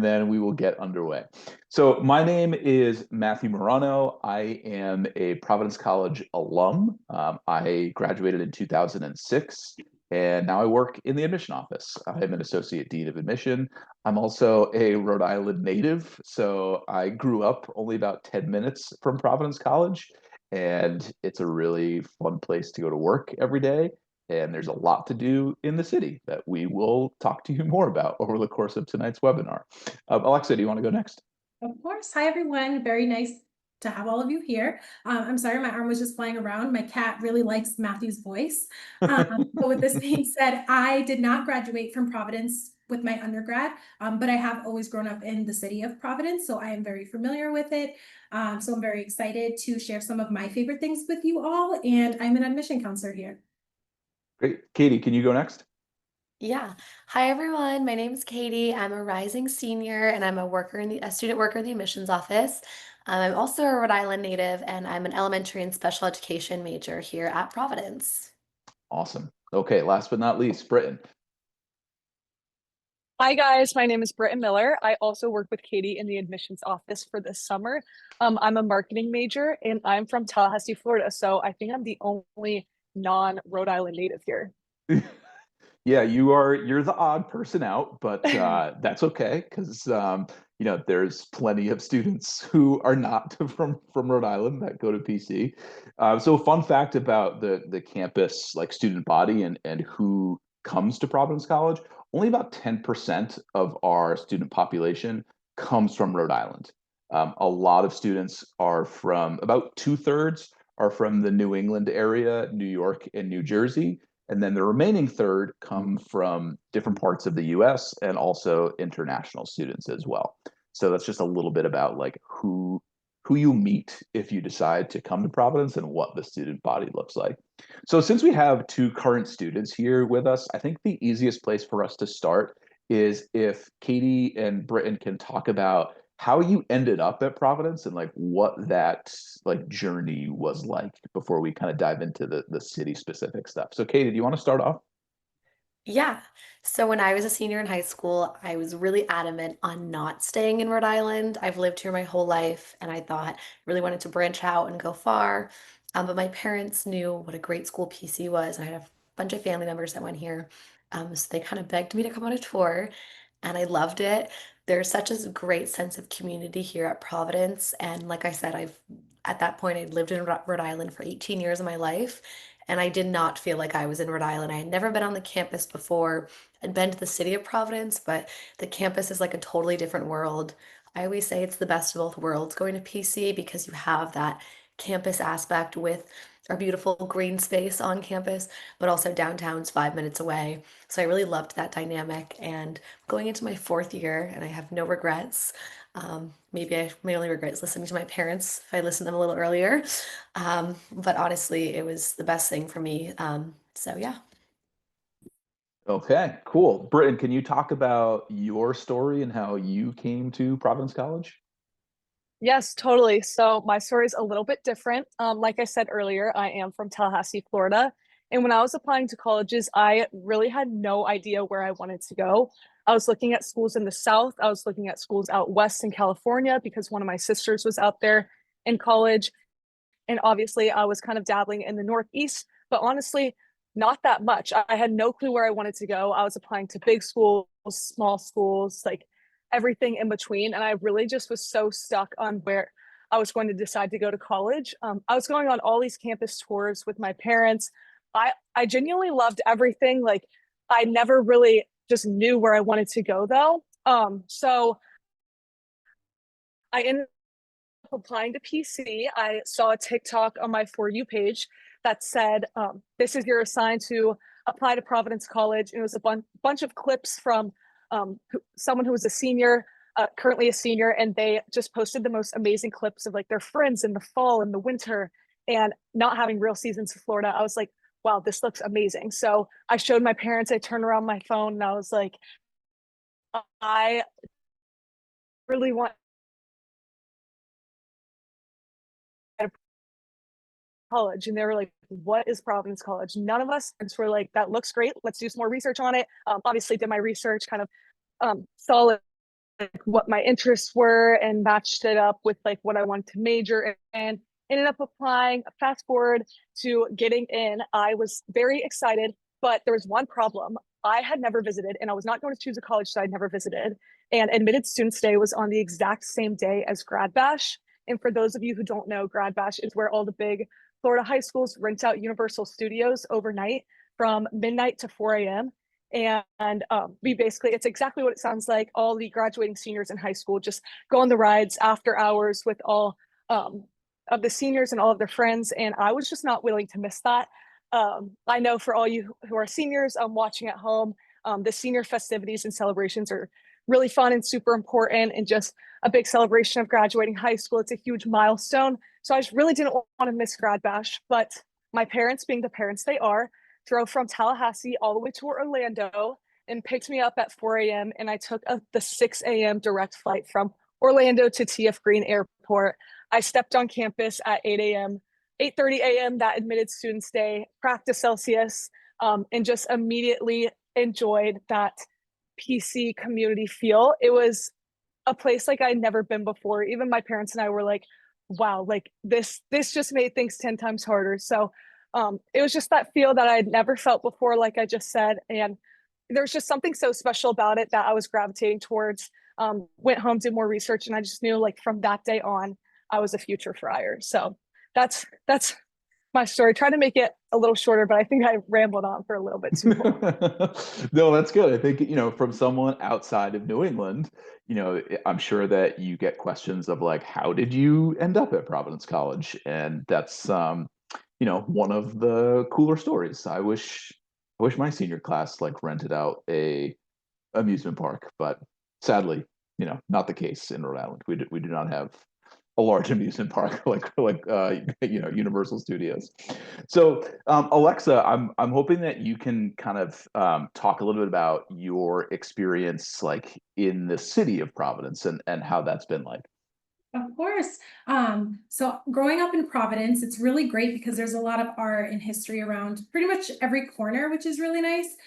then we will get underway. So my name is Matthew Morano. I am a Providence College alum. I graduated in 2006, and now I work in the admission office. I'm an associate dean of admission. I'm also a Rhode Island native, so I grew up only about 10 minutes from Providence College, and it's a really fun place to go to work every day. And there's a lot to do in the city that we will talk to you more about over the course of tonight's webinar. Alexa, do you want to go next? Of course. Hi, everyone. Very nice to have all of you here. I'm sorry, my arm was just flying around. My cat really likes Matthew's voice. But with this being said, I did not graduate from Providence with my undergrad, but I have always grown up in the city of Providence, so I am very familiar with it. So I'm very excited to share some of my favorite things with you all, and I'm an admission counselor here. Great. Katie, can you go next? Yeah. Hi, everyone. My name is Katie. I'm a rising senior and I'm a student worker in the admissions office. I'm also a Rhode Island native and I'm an elementary and special education major here at Providence. Awesome. Okay, last but not least, Britton. Hi guys, my name is Britton Miller. I also work with Katie in the admissions office for this summer. I'm a marketing major and I'm from Tallahassee, Florida. So I think I'm the only non-Rhode Island native here. Yeah, you're the odd person out, but that's okay because there's plenty of students who are not from Rhode Island that go to PC. So fun fact about the campus like student body and who comes to Providence College, only about 10% of our student population comes from Rhode Island. A lot of students are from about 2/3 are from the New England area, New York and New Jersey. And then the remaining third come from different parts of the US and also international students as well. So that's just a little bit about like who you meet if you decide to come to Providence and what the student body looks like. So since we have two current students here with us, I think the easiest place for us to start is if Katie and Britton can talk about how you ended up at Providence and like what that like journey was like before we kind of dive into the city specific stuff. So Katie, do you want to start off? Yeah. So when I was a senior in high school, I was really adamant on not staying in Rhode Island. I've lived here my whole life and I thought I really wanted to branch out and go far. But my parents knew what a great school PC was, and I had a bunch of family members that went here. So they kind of begged me to come on a tour, and I loved it. There's such a great sense of community here at Providence. And like I said, at that point, I'd lived in Rhode Island for 18 years of my life, and I did not feel like I was in Rhode Island. I had never been on the campus before. I'd been to the city of Providence, but the campus is like a totally different world. I always say it's the best of both worlds going to PC because you have that campus aspect with our beautiful green space on campus, but also downtown's 5 minutes away. So I really loved that dynamic. And going into my fourth year, and I have no regrets. My only regret is listening to my parents if I listened to them a little earlier. But honestly, it was the best thing for me. So yeah. Okay, cool. Britton, can you talk about your story and how you came to Providence College? Yes, totally. So my story is a little bit different. Like I said earlier, I am from Tallahassee, Florida. And when I was applying to colleges, I really had no idea where I wanted to go. I was looking at schools in the South. I was looking at schools out west in California because one of my sisters was out there in college. And obviously, I was kind of dabbling in the Northeast, but honestly, not that much. I had no clue where I wanted to go. I was applying to big schools, small schools, like everything in between. And I really just was so stuck on where I was going to decide to go to college. I was going on all these campus tours with my parents. I genuinely loved everything. Like I never really just knew where I wanted to go though. So I ended applying to PC. I saw a TikTok on my For You page that said, this is your assign to apply to Providence College. And it was a bunch of clips from someone who was a senior, currently a senior, and they just posted the most amazing clips of like their friends in the fall and the winter and not having real seasons in Florida. I was like, wow, this looks amazing. So I showed my parents, I turned around my phone and I was like, I really want college. And they were like, what is Providence College? None of us were like, that looks great. Let's do some more research on it. Obviously did my research, kind of saw what my interests were and matched it up with like what I wanted to major in. Ended up applying. Fast forward to getting in, I was very excited, but there was one problem. I had never visited, and I was not going to choose a college that I'd never visited. And admitted student day was on the exact same day as Grad Bash. And for those of you who don't know, Grad Bash is where all the big Florida high schools rent out Universal Studios overnight from midnight to 4 a.m. And we basically, it's exactly what it sounds like. All the graduating seniors in high school just go on the rides after hours with all of the seniors and all of their friends. And I was just not willing to miss that. I know for all you who are seniors watching at home, the senior festivities and celebrations are really fun and super important, and just a big celebration of graduating high school. It's a huge milestone. So I just really didn't want to miss Grad Bash, but my parents, being the parents they are, drove from Tallahassee all the way to Orlando and picked me up at 4 a.m. And I took the 6 a.m. direct flight from Orlando to TF Green Airport. I stepped on campus at 8 a.m., 8:30 a.m. that admitted students day, practice Celsius, and just immediately enjoyed that PC community feel. It was a place like I'd never been before. Even my parents and I were like, wow, like this just made things 10 times harder. So it was just that feel that I'd never felt before, like I just said. And there's just something so special about it that I was gravitating towards. Went home, did more research, and I just knew like from that day on, I was a future friar. So that's my story. Try to make it a little shorter, but I think I rambled on for a little bit too long. No, that's good. I think, from someone outside of New England, I'm sure that you get questions of like, how did you end up at Providence College? And that's, one of the cooler stories. I wish my senior class like rented out a amusement park, but sadly, not the case in Rhode Island. We do not have a large amusement park like Universal Studios. So Alexa, I'm hoping that you can kind of talk a little bit about your experience like in the city of Providence and how that's been like. Of course. So growing up in Providence, it's really great because there's a lot of art and history around pretty much every corner, which is really nice.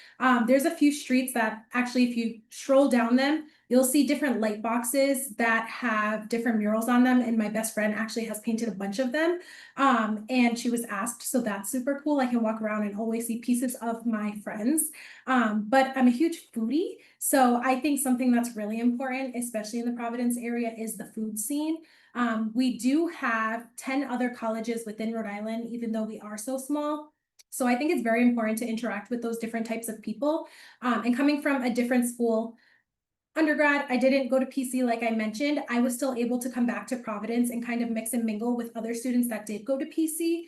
There's a few streets that actually, if you stroll down them, you'll see different light boxes that have different murals on them. And my best friend actually has painted a bunch of them. And she was asked, so that's super cool. I can walk around and always see pieces of my friends. But I'm a huge foodie. So I think something that's really important, especially in the Providence area, is the food scene. We do have 10 other colleges within Rhode Island, even though we are so small. So I think it's very important to interact with those different types of people. And coming from a different school, undergrad, I didn't go to PC like I mentioned. I was still able to come back to Providence and kind of mix and mingle with other students that did go to PC.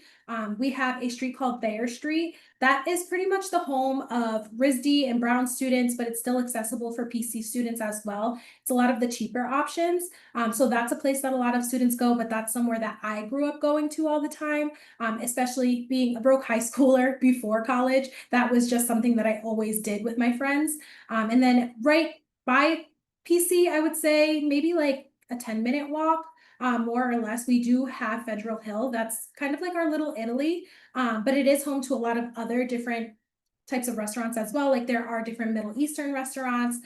We have a street called Thayer Street. That is pretty much the home of RISD and Brown students, but it's still accessible for PC students as well. It's a lot of the cheaper options. So that's a place that a lot of students go, but that's somewhere that I grew up going to all the time, especially being a broke high schooler before college. That was just something that I always did with my friends. And then right by PC, I would say maybe like a 10-minute walk, more or less. We do have Federal Hill. That's kind of like our little Italy, but it is home to a lot of other different types of restaurants as well. Like there are different Middle Eastern restaurants.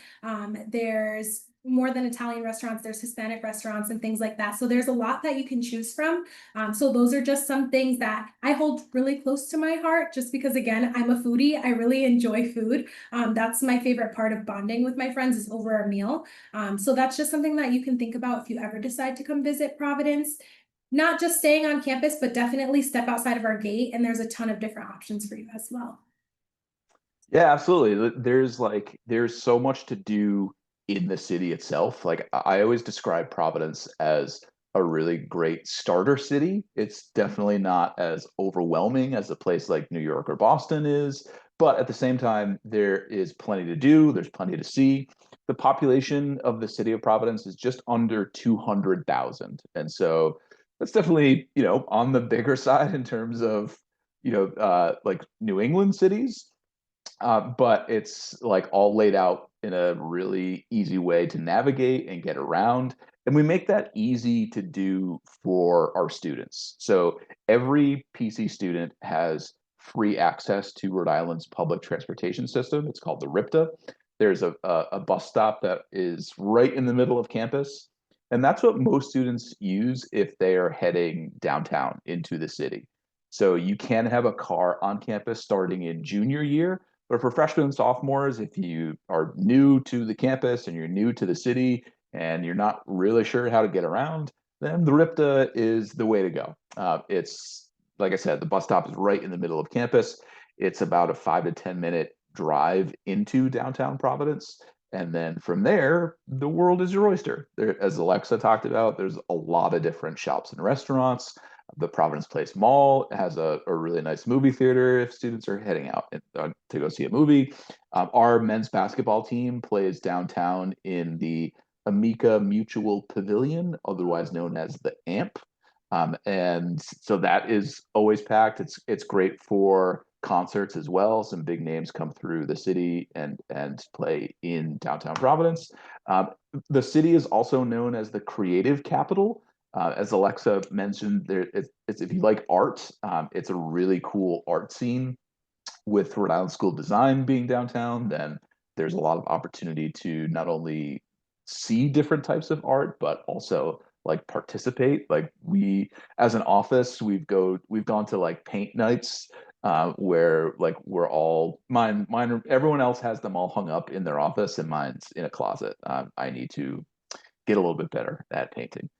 There's more than Italian restaurants. There's Hispanic restaurants and things like that. So there's a lot that you can choose from. So those are just some things that I hold really close to my heart, just because, again, I'm a foodie. I really enjoy food. That's my favorite part of bonding with my friends, is over a meal. So that's just something that you can think about if you ever decide to come visit Providence. Not just staying on campus, but definitely step outside of our gate, and there's a ton of different options for you as well. Yeah, absolutely. There's so much to do in the city itself. Like I always describe Providence as a really great starter city. It's definitely not as overwhelming as a place like New York or Boston is, but at the same time, there is plenty to do. There's plenty to see. The population of the city of Providence is just under 200,000. And so that's definitely, on the bigger side in terms of, like New England cities. But it's like all laid out in a really easy way to navigate and get around. And we make that easy to do for our students. So every PC student has free access to Rhode Island's public transportation system. It's called the RIPTA. there's a bus stop that is right in the middle of campus. And that's what most students use if they are heading downtown into the city. So you can have a car on campus starting in junior year, but for freshmen and sophomores, if you are new to the campus and you're new to the city and you're not really sure how to get around, then the RIPTA is the way to go. It's, like I said, the bus stop is right in the middle of campus. It's about a 5 to 10 minute drive into downtown Providence. And then from there, the world is your oyster. There, as Alexa talked about, there's a lot of different shops and restaurants. The Providence Place Mall has a really nice movie theater if students are heading out to go see a movie. Our men's basketball team plays downtown in the Amica Mutual Pavilion, otherwise known as the AMP. And so that is always packed. It's great for concerts as well. Some big names come through the city and play in downtown Providence. The city is also known as the creative capital. As Alexa mentioned, it's if you like art, it's a really cool art scene. With Rhode Island School of Design being downtown, then there's a lot of opportunity to not only see different types of art, but also like participate. Like we, as an office, we've gone to like paint nights where like we're all mine. Everyone else has them all hung up in their office, and mine's in a closet. I need to get a little bit better at painting.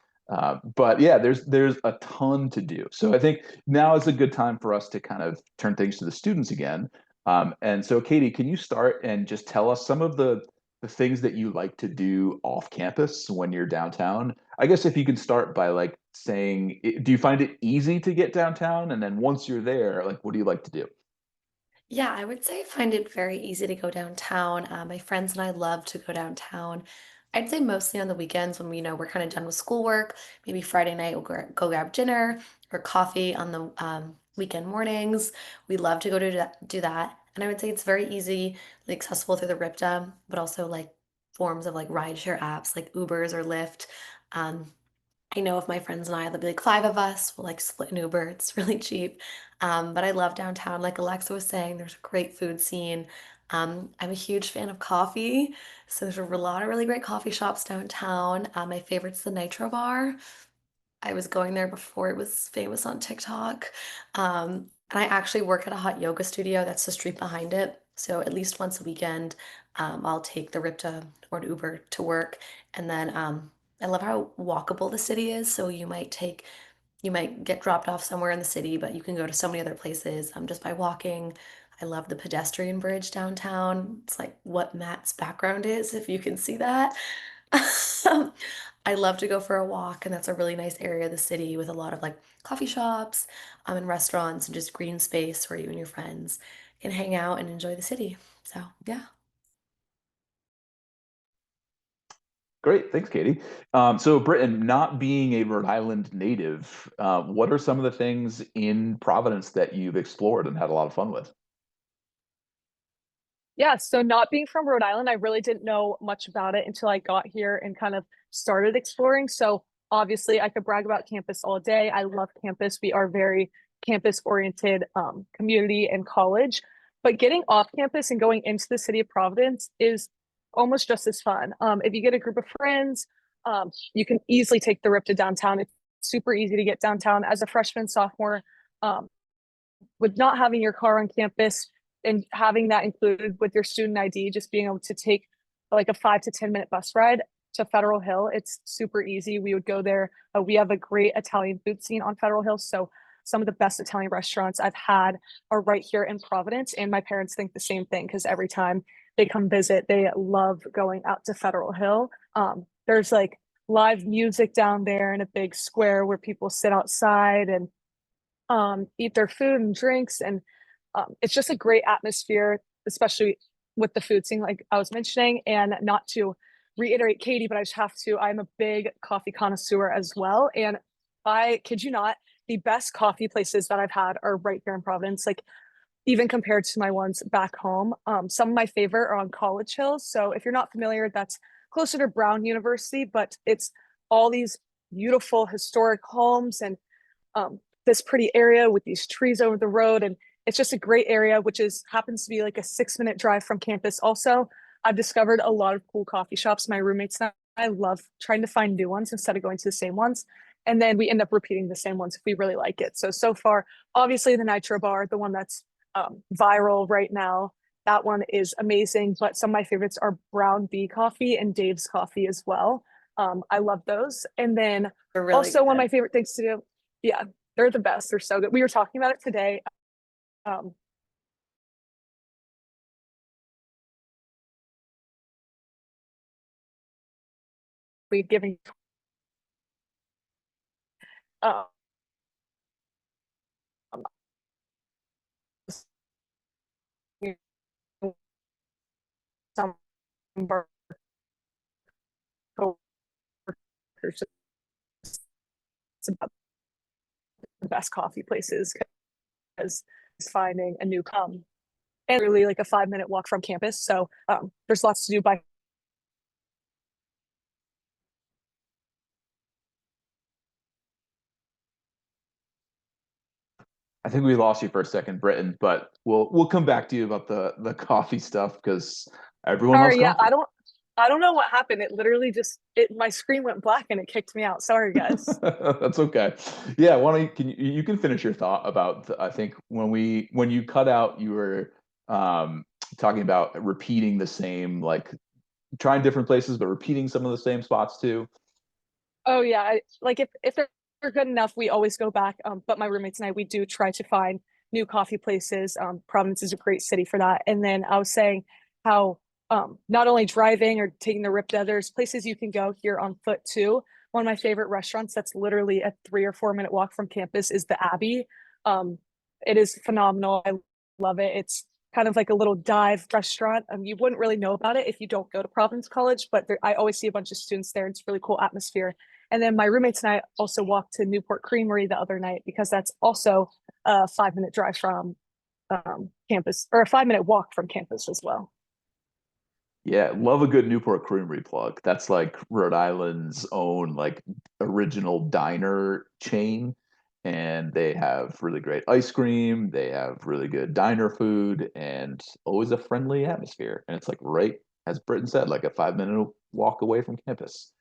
But yeah, there's a ton to do. So I think now is a good time for us to kind of turn things to the students again. And so Katie, can you start and just tell us some of the things that you like to do off campus when you're downtown? I guess if you could start by like saying, do you find it easy to get downtown? And then once you're there, like what do you like to do? Yeah, I would say I find it very easy to go downtown. My friends and I love to go downtown. I'd say mostly on the weekends when we're kind of done with schoolwork. Maybe Friday night we'll go grab dinner or coffee on the weekend mornings. We love to go do that. And I would say it's very easy, like accessible through the RIPTA, but also like forms of like rideshare apps like Ubers or Lyft. Um, I know if my friends and I, there'll be like five of us, we'll like split an Uber. It's really cheap. But I love downtown. Like Alexa was saying, there's a great food scene. I'm a huge fan of coffee. So there's a lot of really great coffee shops downtown. My favorite's the Nitro Bar. I was going there before it was famous on TikTok. And I actually work at a hot yoga studio that's the street behind it. So at least once a weekend, I'll take the Ripta or an Uber to work. And then I love how walkable the city is. So you might get dropped off somewhere in the city, but you can go to so many other places just by walking. I love the pedestrian bridge downtown. It's like what Matt's background is, if you can see that. I love to go for a walk, and that's a really nice area of the city with a lot of like coffee shops, and restaurants and just green space where you and your friends can hang out and enjoy the city. So, yeah. Great, thanks, Katie. So, Britton, not being a Rhode Island native, what are some of the things in Providence that you've explored and had a lot of fun with? Yeah, so not being from Rhode Island, I really didn't know much about it until I got here and kind of started exploring. So obviously, I could brag about campus all day. I love campus. We are very campus oriented community and college. But getting off campus and going into the city of Providence is almost just as fun. If you get a group of friends, you can easily take the rip to downtown. It's super easy to get downtown as a freshman, sophomore. Um, with not having your car on campus and having that included with your student ID, just being able to take like a 5 to 10 minute bus ride to Federal Hill, it's super easy. We would go there. We have a great Italian food scene on Federal Hill. So some of the best Italian restaurants I've had are right here in Providence. And my parents think the same thing because every time they come visit, they love going out to Federal Hill. There's like live music down there in a big square where people sit outside and eat their food and drinks. And it's just a great atmosphere, especially with the food scene, like I was mentioning. And not to reiterate Katie, but I just have to, I'm a big coffee connoisseur as well. And I kid you not, the best coffee places that I've had are right here in Providence, like even compared to my ones back home. Some of my favorite are on College Hill. So if you're not familiar, that's closer to Brown University, but it's all these beautiful historic homes and this pretty area with these trees over the road. And it's just a great area, which is happens to be like a 6 minute drive from campus also. I've discovered a lot of cool coffee shops. My roommates and I love trying to find new ones instead of going to the same ones. And then we end up repeating the same ones if we really like it. So far, obviously the Nitro Bar, the one that's viral right now, that one is amazing. But some of my favorites are Brown Bee Coffee and Dave's Coffee as well. I love those. And then They're really also one of good. my favorite things to do, yeah, they're the best. They're so good. We were talking about it today. Um, we giving um, some of our coworkers about the best coffee places because it's finding a new and really like a 5 minute walk from campus. So there's lots to do by. I think we lost you for a second, Britton, but we'll come back to you about the coffee stuff because everyone loves Sorry, yeah, coffee. I don't know what happened. It literally just my screen went black and it kicked me out. Sorry, guys. That's okay. Yeah, why don't you can finish your thought about I think when you cut out you were talking about repeating the same, like trying different places but repeating some of the same spots too. Oh yeah, like if they're good enough, we always go back. But my roommates and I, we do try to find new coffee places. Providence is a great city for that. And then I was saying how not only driving or taking the rip, there's places you can go here on foot too. One of my favorite restaurants that's literally a 3 or 4 minute walk from campus is the Abbey. Um, it is phenomenal. I love it. It's kind of like a little dive restaurant. You wouldn't really know about it if you don't go to Providence College, but I always see a bunch of students there. It's really cool atmosphere. And then my roommates and I also walked to Newport Creamery the other night because that's also a 5 minute drive from campus, or a 5 minute walk from campus as well. Yeah, love a good Newport Creamery plug. That's like Rhode Island's own like original diner chain. And they have really great ice cream. They have really good diner food and always a friendly atmosphere. And it's like right, as Britton said, like a 5 minute walk away from campus.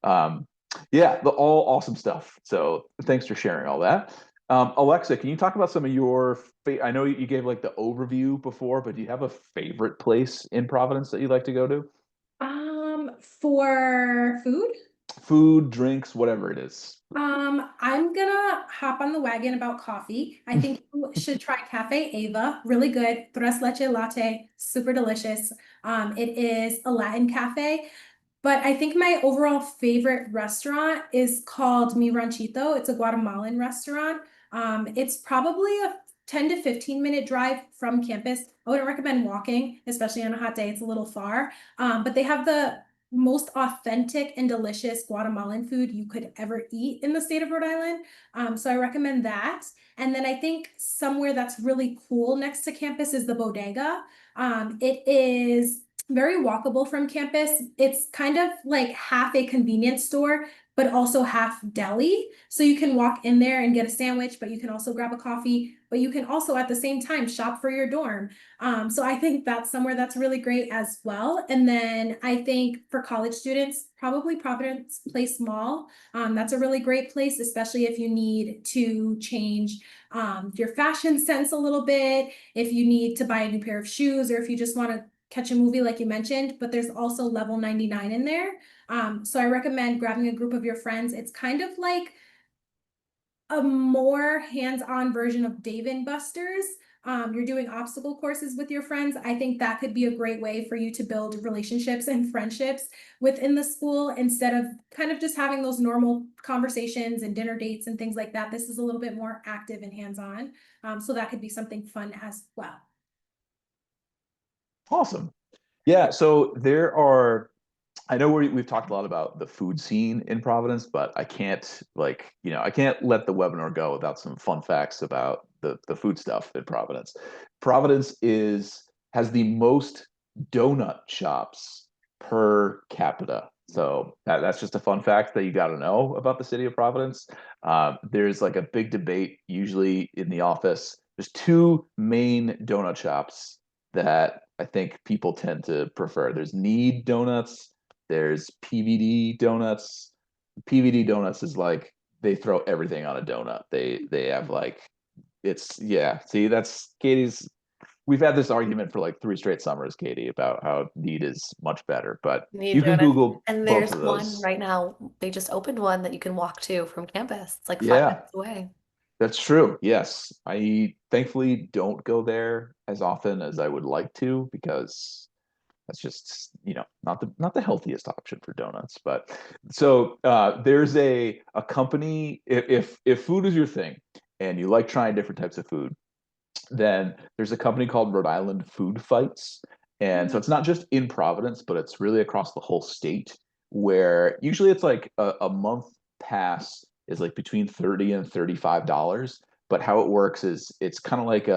Um, yeah, all awesome stuff. So thanks for sharing all that. Alexa, can you talk about some of your I know you gave like the overview before, but do you have a favorite place in Providence that you like to go to? For food, Food, drinks, whatever it is. I'm gonna hop on the wagon about coffee. I think you should try Cafe Ava, really good. Tres leche latte, super delicious. It is a Latin cafe. But I think my overall favorite restaurant is called Mi Ranchito. It's a Guatemalan restaurant. It's probably a 10 to 15 minute drive from campus. I wouldn't recommend walking, especially on a hot day. It's a little far. But they have the most authentic and delicious Guatemalan food you could ever eat in the state of Rhode Island. So I recommend that. And then I think somewhere that's really cool next to campus is the Bodega. It is very walkable from campus. It's kind of like half a convenience store, but also half deli. So you can walk in there and get a sandwich, but you can also grab a coffee, but you can also at the same time shop for your dorm. So I think that's somewhere that's really great as well. And then I think for college students, probably Providence Place Mall. That's a really great place, especially if you need to change your fashion sense a little bit, if you need to buy a new pair of shoes, or if you just want to catch a movie like you mentioned, but there's also level 99 in there. So I recommend grabbing a group of your friends. It's kind of like a more hands-on version of Dave and Buster's. You're doing obstacle courses with your friends. I think that could be a great way for you to build relationships and friendships within the school instead of kind of just having those normal conversations and dinner dates and things like that. This is a little bit more active and hands-on. So that could be something fun as well. Awesome. Yeah, so there are I know we've talked a lot about the food scene in Providence, but I can't I can't let the webinar go without some fun facts about the food stuff in Providence. Providence has the most donut shops per capita. So that's just a fun fact that you got to know about the city of Providence. There's like a big debate usually in the office. There's two main donut shops that I think people tend to prefer. There's Need donuts, there's PVD donuts. PVD donuts is like they throw everything on a donut. They have like it's yeah. See, that's Katie's. We've had this argument for like 3 straight summers, Katie, about how Need is much better. But Need you can donuts. Google And both there's of one those. right now. They just opened one that you can walk to from campus. It's like five Yeah, minutes away. that's true. Yes, I thankfully don't go there as often as I would like to because that's just not the healthiest option for donuts. But so there's a company if food is your thing and you like trying different types of food, then there's a company called Rhode Island Food Fights. And so it's not just in Providence, but it's really across the whole state, where usually it's like a month pass is like between 30 and $35. But how it works is it's kind of like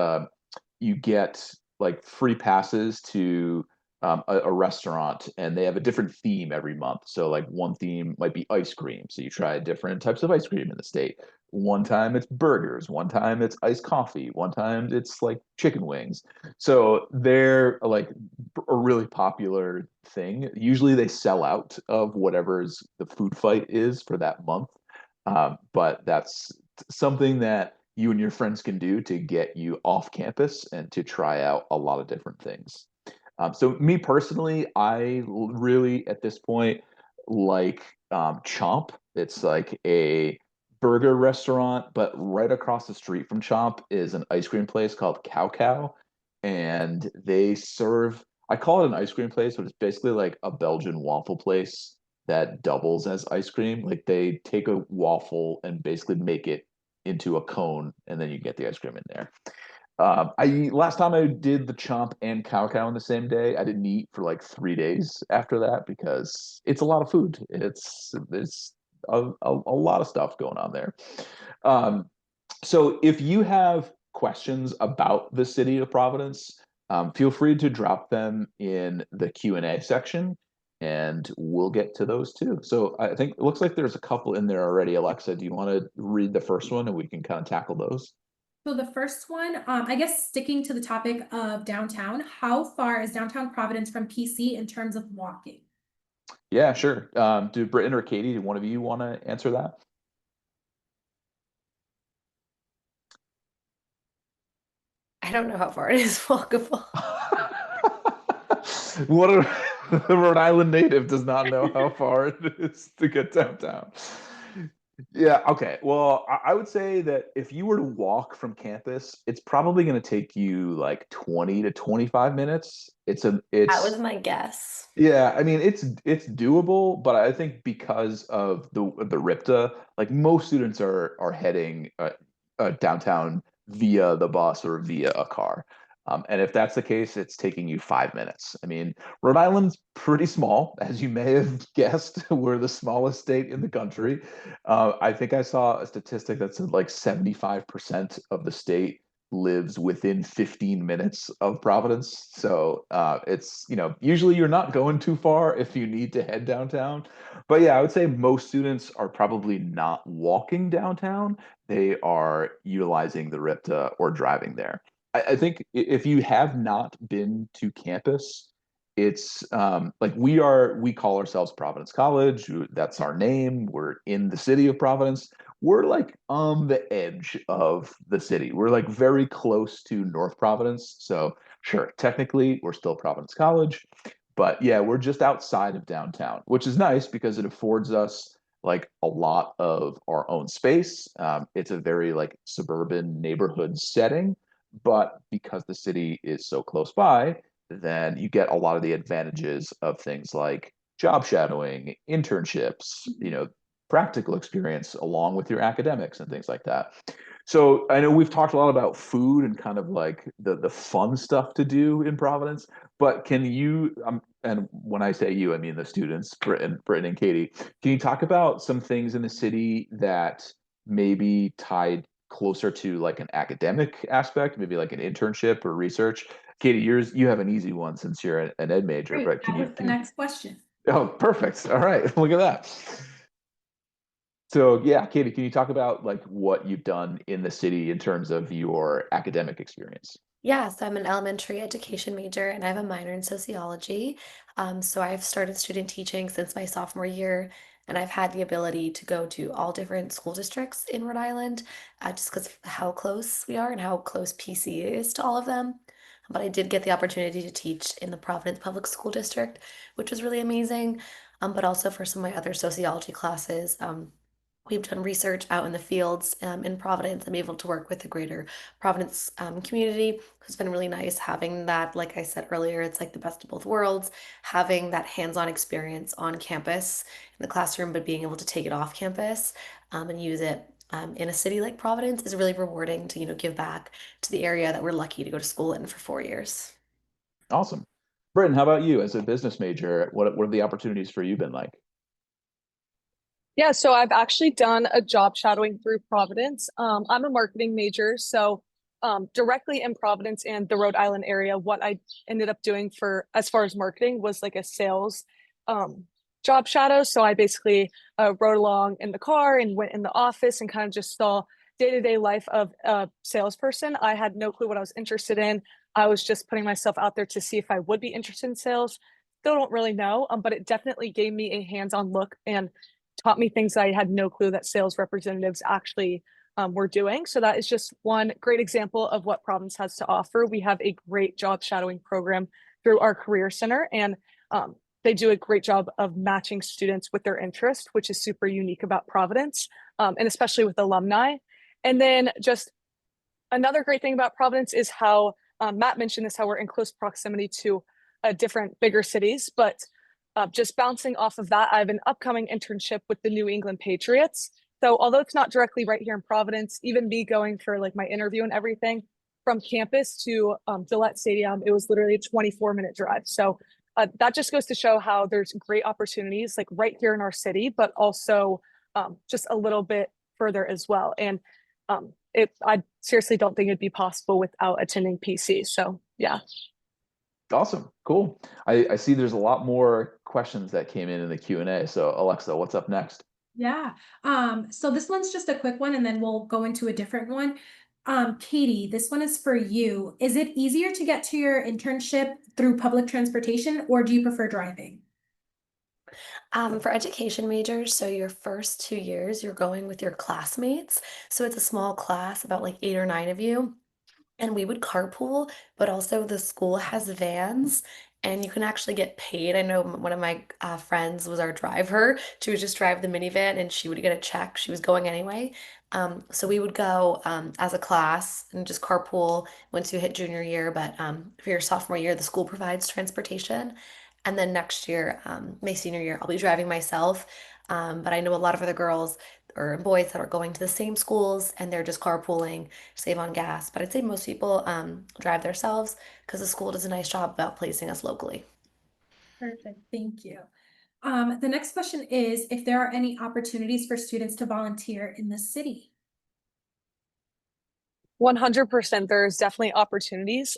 you get like free passes to a restaurant, and they have a different theme every month. So like one theme might be ice cream. So you try different types of ice cream in the state. One time it's burgers, one time it's iced coffee, one time it's like chicken wings. So they're like a really popular thing. Usually they sell out of whatever's the food fight is for that month. But that's something that you and your friends can do to get you off campus and to try out a lot of different things. So me personally, I really at this point like Chomp. It's like a burger restaurant, but right across the street from Chomp is an ice cream place called Cow Cow, and they serve. I call it an ice cream place, but it's basically like a Belgian waffle place that doubles as ice cream. Like they take a waffle and basically make it into a cone, and then you get the ice cream in there. I last time I did the Chomp and Cow Cow in the same day, I didn't eat for like 3 days after that because it's a lot of food. It's a lot of stuff going on there. Um, so if you have questions about the city of Providence, feel free to drop them in the Q&A section, and we'll get to those too. So I think it looks like there's a couple in there already. Alexa, do you want to read the first one and we can kind of tackle those? So the first one, I guess sticking to the topic of downtown, how far is downtown Providence from PC in terms of walking? Yeah, sure. Do Britton or Katie, do one of you want to answer that? I don't know how far it is walkable. What a the Rhode Island native does not know how far it is to get downtown. Yeah, okay. Well, I would say that if you were to walk from campus, it's probably going to take you like 20 to 25 minutes. That was It's my guess. yeah, I mean it's doable, but I think because of the RIPTA, like most students are heading downtown via the bus or via a car. And if that's the case, it's taking you 5 minutes. I mean, Rhode Island's pretty small, as you may have guessed. We're the smallest state in the country. I think I saw a statistic that said like 75% of the state lives within 15 minutes of Providence. So it's, usually you're not going too far if you need to head downtown. But yeah, I would say most students are probably not walking downtown. They are utilizing the RIPTA or driving there. I think if you have not been to campus, it's like we call ourselves Providence College. That's our name. We're in the city of Providence. We're like on the edge of the city. We're like very close to North Providence. So sure, technically we're still Providence College, but yeah, we're just outside of downtown, which is nice because it affords us like a lot of our own space. It's a very like suburban neighborhood setting, but because the city is so close by, then you get a lot of the advantages of things like job shadowing, internships, practical experience along with your academics and things like that. So I know we've talked a lot about food and kind of like the fun stuff to do in Providence, but can you and when I say you, I mean the students, Britton and Katie, can you talk about some things in the city that maybe tied closer to like an academic aspect, maybe like an internship or research? Katie, you have an easy one since you're an ed major, Great, but that was the next question. oh, perfect. All right. Look at that. So yeah, Katie, can you talk about like what you've done in the city in terms of your academic experience? Yeah, so I'm an elementary education major and I have a minor in sociology. So I've started student teaching since my sophomore year, and I've had the ability to go to all different school districts in Rhode Island, just because of how close we are and how close PC is to all of them. But I did get the opportunity to teach in the Providence Public School District, which was really amazing. But also for some of my other sociology classes, we've done research out in the fields in Providence. I'm able to work with the greater Providence community. It's been really nice having that. Like I said earlier, it's like the best of both worlds, having that hands-on experience on campus in the classroom, but being able to take it off campus and use it in a city like Providence is really rewarding to, give back to the area that we're lucky to go to school in for 4 years. Awesome. Britton, how about you as a business major? What have the opportunities for you been like? Yeah, so I've actually done a job shadowing through Providence. I'm a marketing major, so directly in Providence and the Rhode Island area, what I ended up doing for as far as marketing was like a sales um, job shadow. So I basically rode along in the car and went in the office and kind of just saw day-to-day life of a salesperson. I had no clue what I was interested in. I was just putting myself out there to see if I would be interested in sales. Still don't really know, but it definitely gave me a hands-on look and taught me things I had no clue that sales representatives actually were doing. So that is just one great example of what Providence has to offer. We have a great job shadowing program through our career center, and they do a great job of matching students with their interest, which is super unique about Providence, and especially with alumni. And then just another great thing about Providence is how Matt mentioned this, how we're in close proximity to different bigger cities. But just bouncing off of that, I have an upcoming internship with the New England Patriots. So although it's not directly right here in Providence, even me going for like my interview and everything from campus to Gillette Stadium, it was literally a 24-minute drive. So that just goes to show how there's great opportunities like right here in our city, but also just a little bit further as well. And I seriously don't think it'd be possible without attending PC. So yeah. Awesome. Cool. I see there's a lot more questions that came in the Q&A. So Alexa, what's up next? Yeah. So this one's just a quick one and then we'll go into a different one. Katie, this one is for you. Is it easier to get to your internship through public transportation or do you prefer driving? For education majors, so your first 2 years, you're going with your classmates. So it's a small class, about like 8 or 9 of you. And we would carpool, but also the school has vans and you can actually get paid. I know one of my friends was our driver. She would just drive the minivan and she would get a check. She was going anyway. So we would go as a class and just carpool once you hit junior year. But for your sophomore year, the school provides transportation. And then next year, my senior year, I'll be driving myself. But I know a lot of other girls or boys that are going to the same schools and they're just carpooling, save on gas. But I'd say most people drive themselves because the school does a nice job about placing us locally. Perfect. Thank you. The next question is if there are any opportunities for students to volunteer in the city. 100% there's definitely opportunities.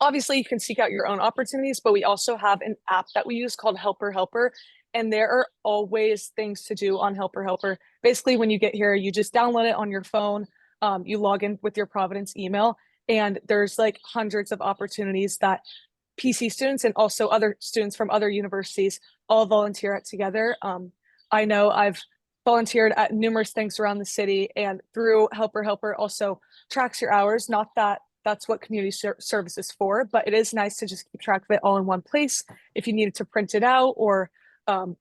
Obviously you can seek out your own opportunities, but we also have an app that we use called Helper Helper, and there are always things to do on Helper Helper. Basically, when you get here, you just download it on your phone, you log in with your Providence email, and there's like hundreds of opportunities that PC students and also other students from other universities all volunteer at together. I know I've volunteered at numerous things around the city, and through Helper Helper also tracks your hours. Not that that's what community service is for, but it is nice to just keep track of it all in one place. If you needed to print it out or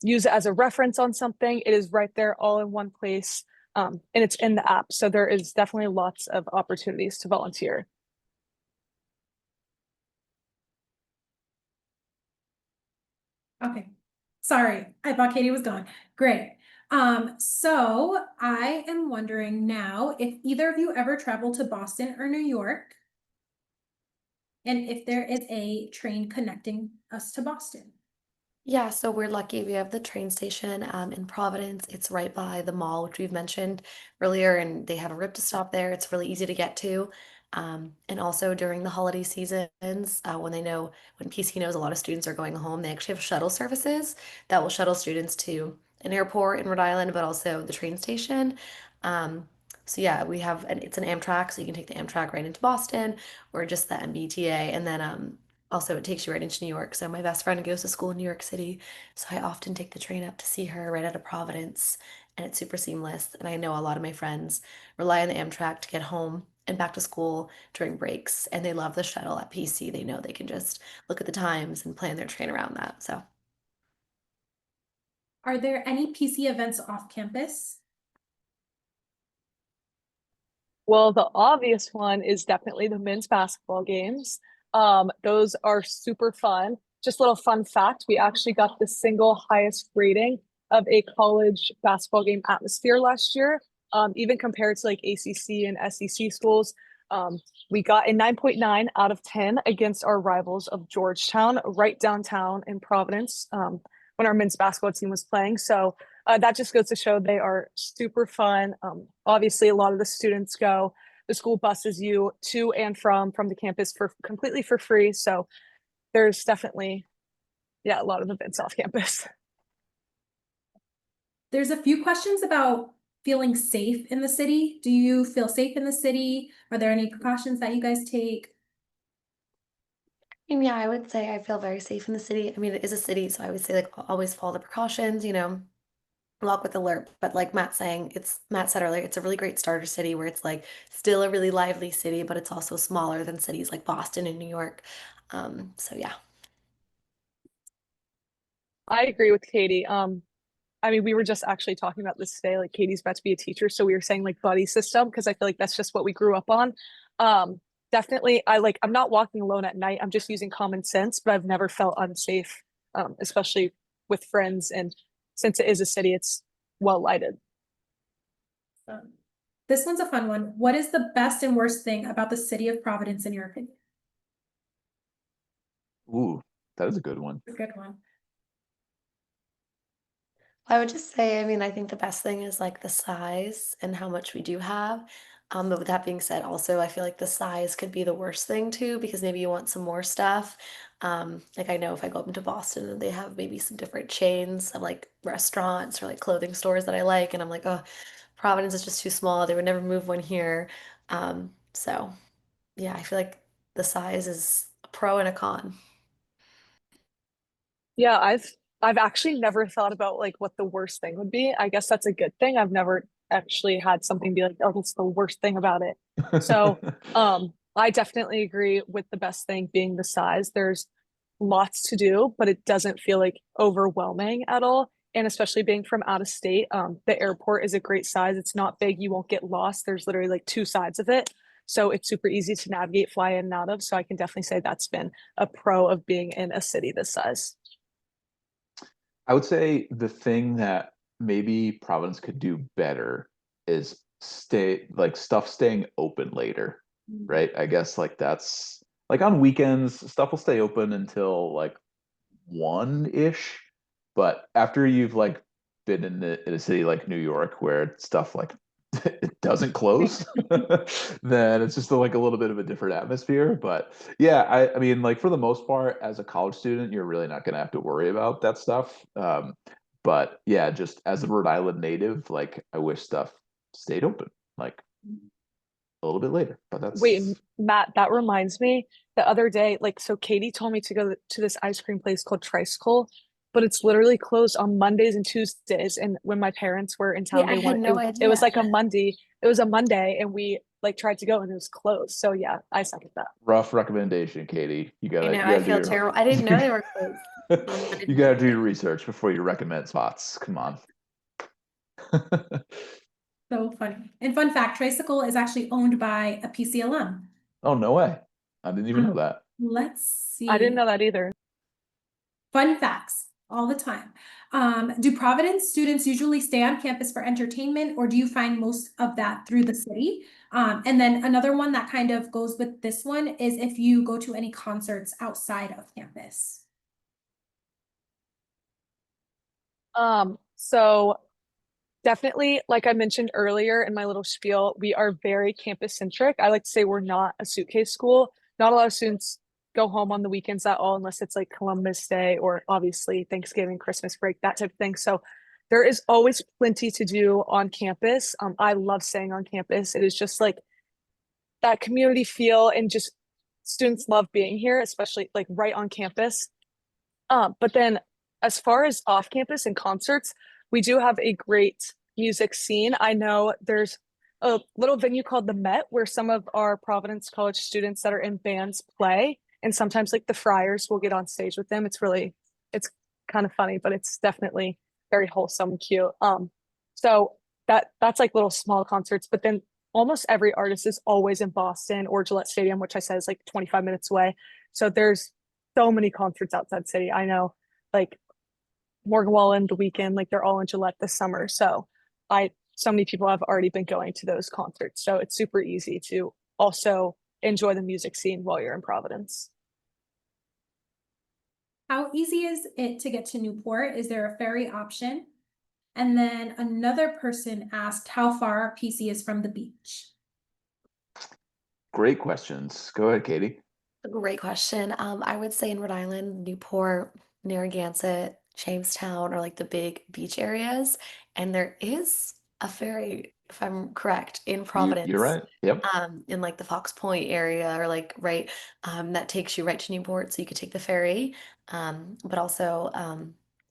use it as a reference on something, it is right there all in one place. And it's in the app. So there is definitely lots of opportunities to volunteer. Okay. Sorry, I thought Katie was gone. Great. So I am wondering now if either of you ever traveled to Boston or New York, and if there is a train connecting us to Boston. Yeah, so we're lucky. We have the train station in Providence. It's right by the mall, which we've mentioned earlier, and they have a rip to stop there. It's really easy to get to. And also during the holiday seasons, when PC knows a lot of students are going home, they actually have shuttle services that will shuttle students to an airport in Rhode Island, but also the train station. Um, So yeah, we have it's an Amtrak, so you can take the Amtrak right into Boston or just the MBTA, and then also it takes you right into New York. So my best friend goes to school in New York City, so I often take the train up to see her right out of Providence, and it's super seamless. And I know a lot of my friends rely on the Amtrak to get home and back to school during breaks, and they love the shuttle at PC. They know they can just look at the times and plan their train around that. So Are there any PC events off campus? Well, the obvious one is definitely the men's basketball games. Those are super fun. Just a little fun fact, we actually got the single highest rating of a college basketball game atmosphere last year. Even compared to like ACC and SEC schools. We got a 9.9 out of 10 against our rivals of Georgetown, right downtown in Providence, when our men's basketball team was playing. So that just goes to show they are super fun. Obviously, a lot of the students go. The school buses you to and from the campus for completely for free. So there's definitely, yeah, a lot of events off campus. There's a few questions about feeling safe in the city. Do you feel safe in the city? Are there any precautions that you guys take? and yeah, I would say I feel very safe in the city. I mean, it is a city, so I would say like always follow the precautions, walk with alert. But like Matt said earlier, it's a really great starter city where it's like still a really lively city, but it's also smaller than cities like Boston and New York. So yeah. I agree with Katie. I mean, we were just actually talking about this today. Like, Katie's about to be a teacher, so we were saying like buddy system because I feel like that's just what we grew up on. Um, Definitely, I'm not walking alone at night. I'm just using common sense, but I've never felt unsafe, especially with friends. And since it is a city, it's well lighted. This one's a fun one. What is the best and worst thing about the city of Providence, in your opinion? Ooh, that is a good one. A good one. I would just say, I mean, I think the best thing is like the size and how much we do have. But with that being said, also I feel like the size could be the worst thing too, because maybe you want some more stuff. Like I know if I go up into Boston and they have maybe some different chains of like restaurants or like clothing stores that I like, and I'm like, oh, Providence is just too small. They would never move one here. So yeah, I feel like the size is a pro and a con. Yeah, I've actually never thought about like what the worst thing would be. I guess that's a good thing. I've never actually had something be like, oh, that's the worst thing about it. So, I definitely agree with the best thing being the size. There's lots to do, but it doesn't feel like overwhelming at all. And especially being from out of state, the airport is a great size. It's not big. You won't get lost. There's literally like two sides of it. So it's super easy to navigate, fly in and out of. So I can definitely say that's been a pro of being in a city this size. I would say the thing that maybe Providence could do better is stuff staying open later, right? I guess like that's like on weekends, stuff will stay open until like 1-ish, but after you've like been in a city like New York where stuff like it doesn't close, then it's just like a little bit of a different atmosphere. But yeah, I mean, like for the most part, as a college student, you're really not going to have to worry about that stuff. But yeah, just as a Rhode Island native, like I wish stuff stayed open like a little bit later. But Wait, that's Matt, that reminds me the other day, like, so Katie told me to go to this ice cream place called Tricycle, but it's literally closed on Mondays and Tuesdays. And when my parents were in Yeah, town, I they had wanted no it was idea. like a Monday, it was a Monday, and we like tried to go and it was closed. So yeah, I second that. rough recommendation, Katie. You I gotta know, you I gotta do feel your terrible. I didn't know they were closed. I you didn't gotta think do they your research before you recommend spots. Come on. So funny. And fun fact, Tricycle is actually owned by a PC alum. Oh, no way. I didn't even know that. Let's I didn't see. know that either. Fun facts all the time. Do Providence students usually stay on campus for entertainment, or do you find most of that through the city? And then another one that kind of goes with this one is if you go to any concerts outside of campus. So definitely, like I mentioned earlier in my little spiel, we are very campus centric. I like to say we're not a suitcase school. Not a lot of students go home on the weekends at all, unless it's like Columbus Day or obviously Thanksgiving, Christmas break, that type of thing. So there is always plenty to do on campus. I love staying on campus. It is just like that community feel, and just students love being here, especially like right on campus. But then as far as off campus and concerts, we do have a great music scene. I know there's a little venue called the Met where some of our Providence College students that are in bands play. And sometimes like the Friars will get on stage with them. It's kind of funny, but it's definitely very wholesome and cute. So that's like little small concerts, but then almost every artist is always in Boston or Gillette Stadium, which I said is like 25 minutes away. So there's so many concerts outside city. I know like Morgan Wallen, The Weekend, like they're all in Gillette this summer. So many people have already been going to those concerts. So it's super easy to also enjoy the music scene while you're in Providence. How easy is it to get to Newport? Is there a ferry option? And then another person asked how far PC is from the beach. Great questions. Go ahead, Katie. A great question. I would say in Rhode Island, Newport, Narragansett, Jamestown are like the big beach areas. And there is a ferry, if I'm correct, in You're Providence, right. Yep. in like the Fox Point area or like right, that takes you right to Newport. So you could take the ferry. But also,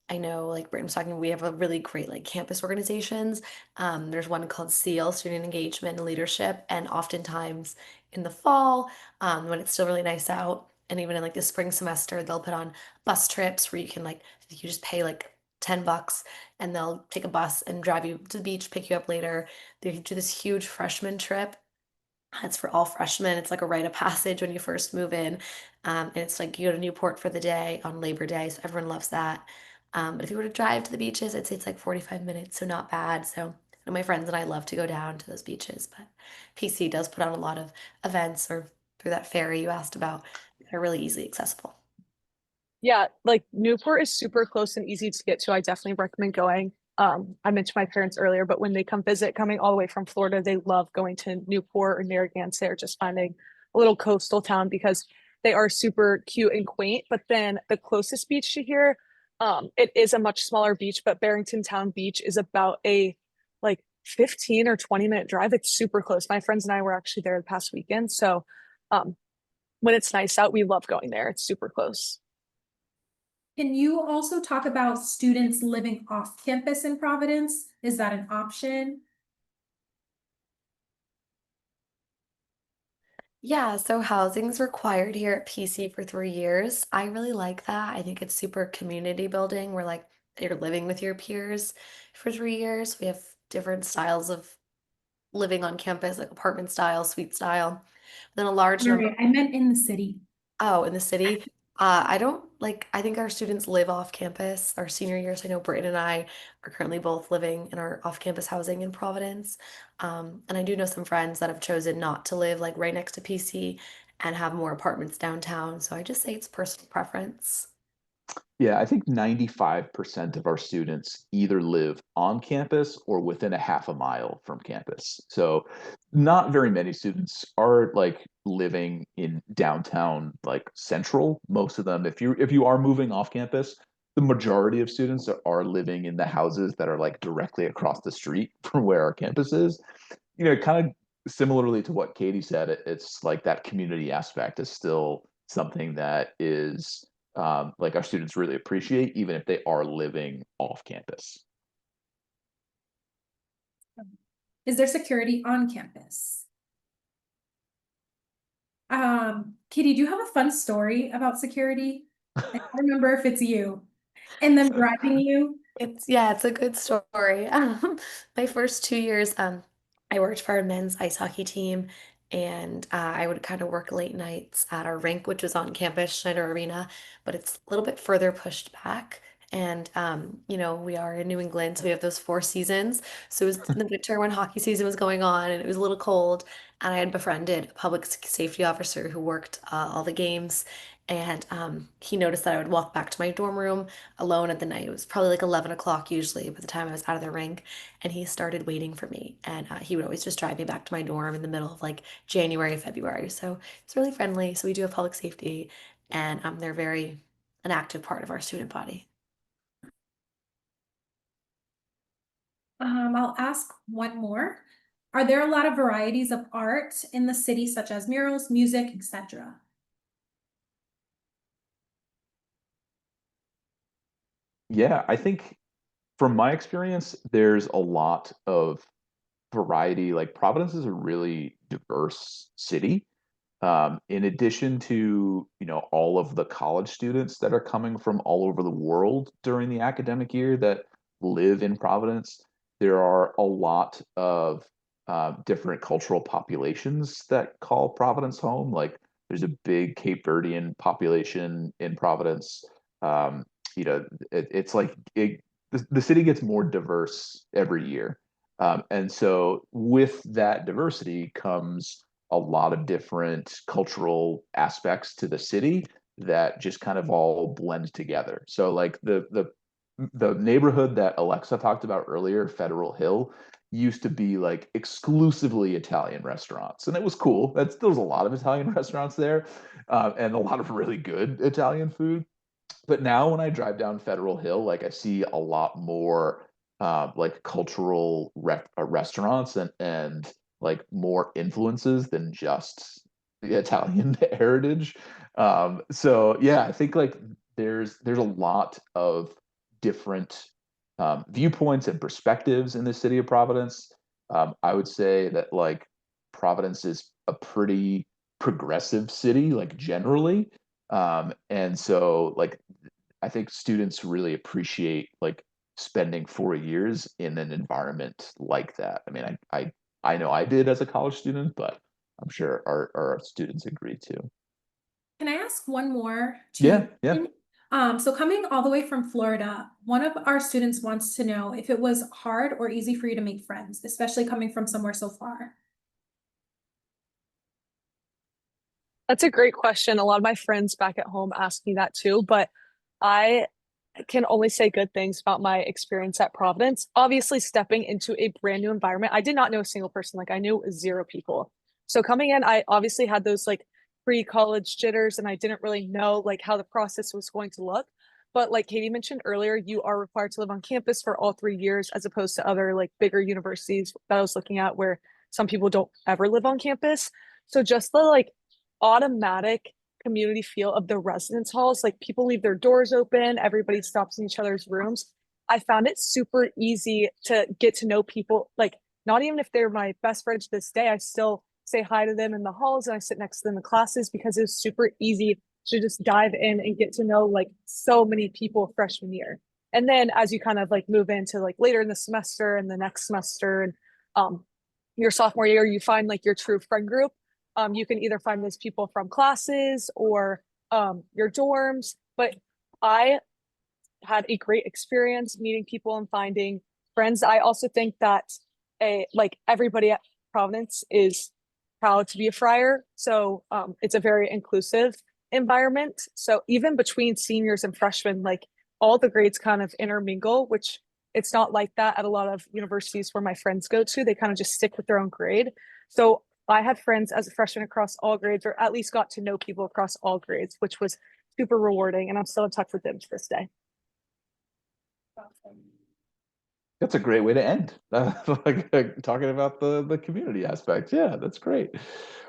I know like Britain was talking, we have a really great like campus organizations. There's one called SEAL, Student Engagement and Leadership. And oftentimes in the fall, when it's still really nice out. And even in like the spring semester, they'll put on bus trips where you can like, you just pay like $10 and they'll take a bus and drive you to the beach, pick you up later. They do this huge freshman trip. It's for all freshmen. It's like a rite of passage when you first move in. And it's like you go to Newport for the day on Labor Day, so everyone loves that. But if you were to drive to the beaches, I'd say it's like 45 minutes, so not bad. So I know my friends and I love to go down to those beaches, but PC does put on a lot of events or through that ferry you asked about that are really easily accessible. Yeah, like Newport is super close and easy to get to. I definitely recommend going. I mentioned my parents earlier, but when they come visit, coming all the way from Florida, they love going to Newport or Narragansett or just finding a little coastal town because they are super cute and quaint. But then the closest beach to here, it is a much smaller beach, but Barrington Town Beach is about a like 15 or 20-minute drive. It's super close. My friends and I were actually there the past weekend. So um, when it's nice out, we love going there. It's super close. Can you also talk about students living off campus in Providence? Is that an option? Yeah, so housing's required here at PC for 3 years. I really like that. I think it's super community building where like you're living with your peers for 3 years. We have different styles of living on campus, like apartment style, suite style. Then a large number. Sorry, I meant in the city. Oh, in the city. I don't like, I think our students live off campus. Our senior years, I know Britton and I are currently both living in our off-campus housing in Providence. And I do know some friends that have chosen not to live like right next to PC and have more apartments downtown. So I just say it's personal preference. Yeah, I think 95% of our students either live on campus or within a half a mile from campus. So not very many students are like living in downtown, like central. Most of them, if you are moving off campus, the majority of students are living in the houses that are like directly across the street from where our campus is. Kind of similarly to what Katie said, it's like that community aspect is still something that is like our students really appreciate, even if they are living off campus. Is there security on campus? Kitty, do you have a fun story about security? I don't remember if it's you and them driving you. It's a good story. My first 2 years, I worked for a men's ice hockey team, and I would kind of work late nights at our rink, which was on campus, Schneider Arena, but it's a little bit further pushed back. And we are in New England, so we have those 4 seasons. So it was in the winter when hockey season was going on, and it was a little cold. And I had befriended a public safety officer who worked all the games, and he noticed that I would walk back to my dorm room alone at the night. It was probably like 11 o'clock usually by the time I was out of the rink. And he started waiting for me. And he would always just drive me back to my dorm in the middle of like January, February. So it's really friendly. So we do have public safety, and they're very an active part of our student body. I'll ask one more. Are there a lot of varieties of art in the city, such as murals, music, etc.? Yeah, I think from my experience, there's a lot of variety. Like Providence is a really diverse city. In addition to, all of the college students that are coming from all over the world during the academic year that live in Providence, there are a lot of different cultural populations that call Providence home. Like there's a big Cape Verdean population in Providence. Um, it's like the city gets more diverse every year. And so with that diversity comes a lot of different cultural aspects to the city that just kind of all blend together. So like the neighborhood that Alexa talked about earlier, Federal Hill, used to be like exclusively Italian restaurants, and it was cool. There was a lot of Italian restaurants there, and a lot of really good Italian food. But now when I drive down Federal Hill, like I see a lot more like cultural restaurants and like more influences than just the Italian heritage. So yeah, I think like there's a lot of different viewpoints and perspectives in the city of Providence. I would say that like Providence is a pretty progressive city, like generally. And so like I think students really appreciate like spending 4 years in an environment like that. I mean, I know I did as a college student, but I'm sure our students agree too. Can I ask one more Yeah, to yeah. so coming all the way from Florida, one of our students wants to know if it was hard or easy for you to make friends, especially coming from somewhere so far. That's a great question. A lot of my friends back at home ask me that too, but I can only say good things about my experience at Providence. Obviously, stepping into a brand new environment, I did not know a single person. Like I knew zero people. So coming in, I obviously had those like pre-college jitters and I didn't really know like how the process was going to look. But like Katie mentioned earlier, you are required to live on campus for all 3 years as opposed to other like bigger universities that I was looking at where some people don't ever live on campus. So just the like automatic community feel of the residence halls. Like people leave their doors open, everybody stops in each other's rooms. I found it super easy to get to know people. Like, not even if they're my best friends to this day, I still say hi to them in the halls and I sit next to them in classes because it was super easy to just dive in and get to know like so many people freshman year. And then as you kind of like move into like later in the semester and the next semester and um your sophomore year, you find like your true friend group. You can either find those people from classes or your dorms. But I had a great experience meeting people and finding friends. I also think that a like everybody at Providence is proud to be a friar, so it's a very inclusive environment. So even between seniors and freshmen, like all the grades kind of intermingle, which it's not like that at a lot of universities where my friends go to. They kind of just stick with their own grade. So I had friends as a freshman across all grades, or at least got to know people across all grades, which was super rewarding. And I'm still in touch with them to this day. That's a great way to end. Talking about the community aspect. Yeah, that's great.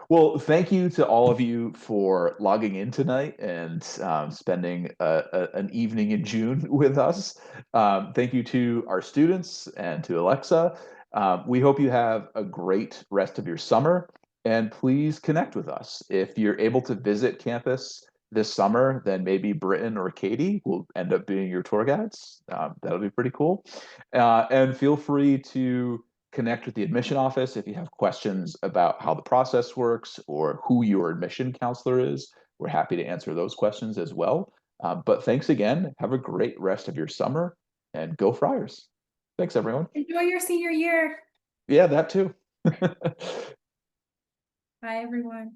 Well, thank you to all of you for logging in tonight and spending an evening in June with us. Thank you to our students and to Alexa. We hope you have a great rest of your summer, and please connect with us. If you're able to visit campus this summer, then maybe Britton or Katie will end up being your tour guides. That'll be pretty cool. And feel free to connect with the admission office if you have questions about how the process works or who your admission counselor is. We're happy to answer those questions as well. But thanks again. Have a great rest of your summer and go Friars. Thanks, everyone. Enjoy your senior year. Yeah, that too. Bye, everyone.